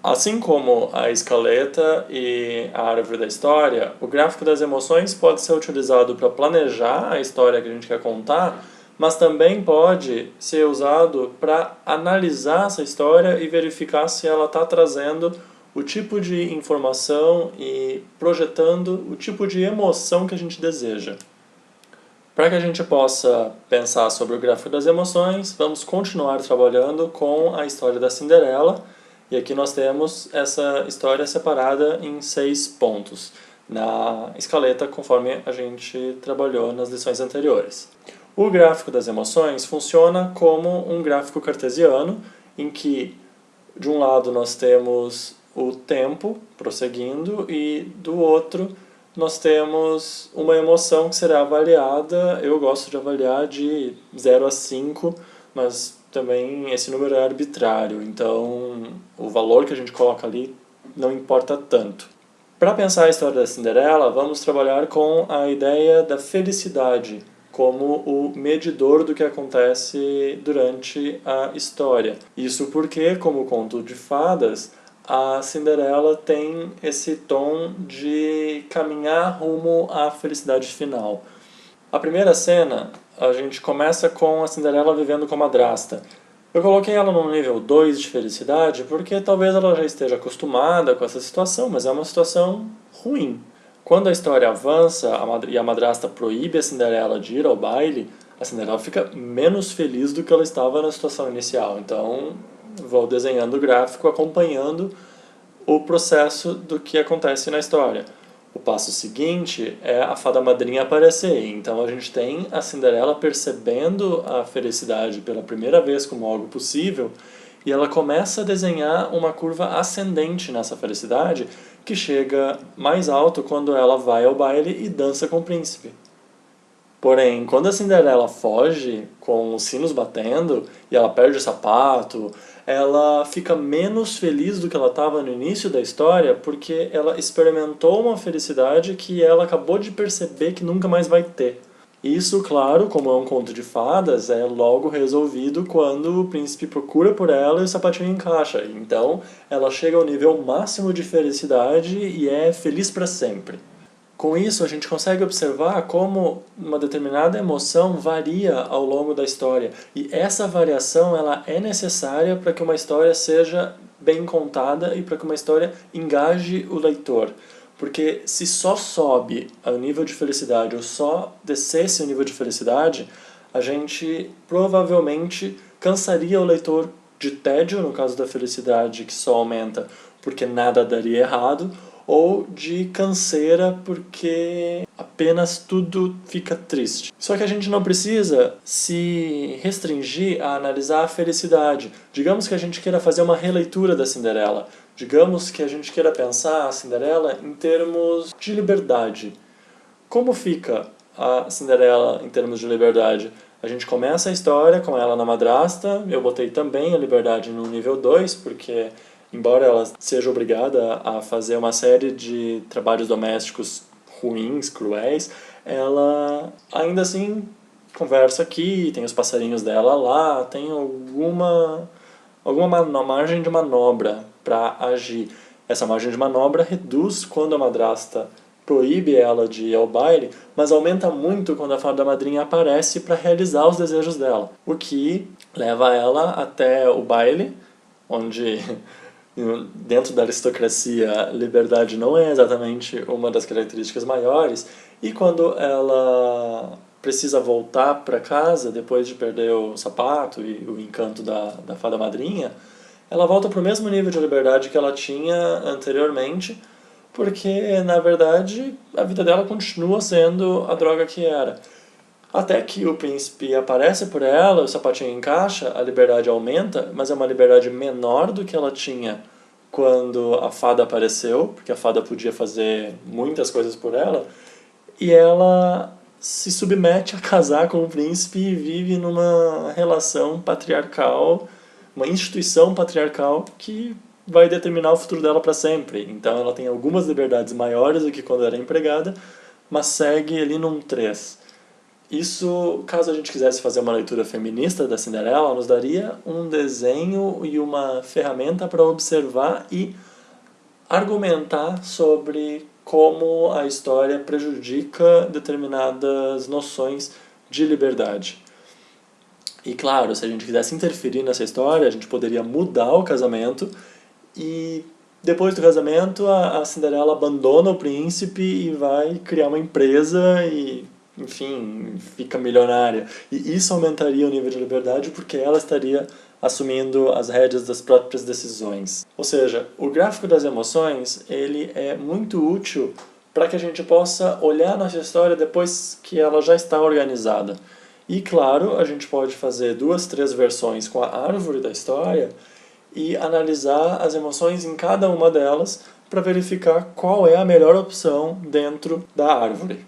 Assim como a escaleta e a árvore da história, o gráfico das emoções pode ser utilizado para planejar a história que a gente quer contar, mas também pode ser usado para analisar essa história e verificar se ela está trazendo o tipo de informação e projetando o tipo de emoção que a gente deseja. Para que a gente possa pensar sobre o gráfico das emoções, vamos continuar trabalhando com a história da Cinderela. E aqui nós temos essa história separada em 6 pontos, na escaleta conforme a gente trabalhou nas lições anteriores. O gráfico das emoções funciona como um gráfico cartesiano, em que de um lado nós temos o tempo prosseguindo e do outro nós temos uma emoção que será avaliada. Eu gosto de avaliar de 0 a 5, mas também esse número é arbitrário, então o valor que a gente coloca ali não importa tanto. Para pensar a história da Cinderela, vamos trabalhar com a ideia da felicidade como o medidor do que acontece durante a história. Isso porque, como conto de fadas, a Cinderela tem esse tom de caminhar rumo à felicidade final. A primeira cena, a gente começa com a Cinderela vivendo com a madrasta. Eu coloquei ela no nível 2 de felicidade porque talvez ela já esteja acostumada com essa situação, mas é uma situação ruim. Quando a história avança e a madrasta proíbe a Cinderela de ir ao baile, a Cinderela fica menos feliz do que ela estava na situação inicial. Então, vou desenhando o gráfico acompanhando o processo do que acontece na história. O passo seguinte é a fada madrinha aparecer. Então a gente tem a Cinderela percebendo a felicidade pela primeira vez como algo possível e ela começa a desenhar uma curva ascendente nessa felicidade que chega mais alto quando ela vai ao baile e dança com o príncipe. Porém, quando a Cinderela foge com os sinos batendo e ela perde o sapato, ela fica menos feliz do que ela estava no início da história porque ela experimentou uma felicidade que ela acabou de perceber que nunca mais vai ter. Isso, claro, como é um conto de fadas, é logo resolvido quando o príncipe procura por ela e o sapatinho encaixa. Então, ela chega ao nível máximo de felicidade e é feliz para sempre. Com isso, a gente consegue observar como uma determinada emoção varia ao longo da história. E essa variação ela é necessária para que uma história seja bem contada e para que uma história engaje o leitor. Porque se só sobe o nível de felicidade ou só descesse o nível de felicidade, a gente provavelmente cansaria o leitor de tédio, no caso da felicidade que só aumenta porque nada daria errado, ou de canseira porque apenas tudo fica triste. Só que a gente não precisa se restringir a analisar a felicidade. Digamos que a gente queira fazer uma releitura da Cinderela. Digamos que a gente queira pensar a Cinderela em termos de liberdade. Como fica a Cinderela em termos de liberdade? A gente começa a história com ela na madrasta. Eu botei também a liberdade no nível 2, porque embora ela seja obrigada a fazer uma série de trabalhos domésticos ruins, cruéis, ela ainda assim conversa aqui, tem os passarinhos dela lá, tem alguma margem de manobra para agir. Essa margem de manobra reduz quando a madrasta proíbe ela de ir ao baile, mas aumenta muito quando a fada madrinha aparece para realizar os desejos dela, o que leva ela até o baile, onde dentro da aristocracia, liberdade não é exatamente uma das características maiores, e quando ela precisa voltar para casa depois de perder o sapato e o encanto da fada madrinha, ela volta para o mesmo nível de liberdade que ela tinha anteriormente, porque na verdade a vida dela continua sendo a droga que era. Até que o príncipe aparece por ela, o sapatinho encaixa, a liberdade aumenta, mas é uma liberdade menor do que ela tinha quando a fada apareceu, porque a fada podia fazer muitas coisas por ela, e ela se submete a casar com o príncipe e vive numa relação patriarcal, uma instituição patriarcal que vai determinar o futuro dela para sempre. Então ela tem algumas liberdades maiores do que quando era empregada, mas segue ali num 3. Isso, caso a gente quisesse fazer uma leitura feminista da Cinderela, nos daria um desenho e uma ferramenta para observar e argumentar sobre como a história prejudica determinadas noções de liberdade. E claro, se a gente quisesse interferir nessa história, a gente poderia mudar o casamento e depois do casamento a Cinderela abandona o príncipe e vai criar uma empresa e, enfim, fica milionária. E isso aumentaria o nível de liberdade porque ela estaria assumindo as rédeas das próprias decisões. Ou seja, o gráfico das emoções, ele é muito útil para que a gente possa olhar nossa história depois que ela já está organizada. E claro, a gente pode fazer 2, 3 versões com a árvore da história e analisar as emoções em cada uma delas para verificar qual é a melhor opção dentro da árvore.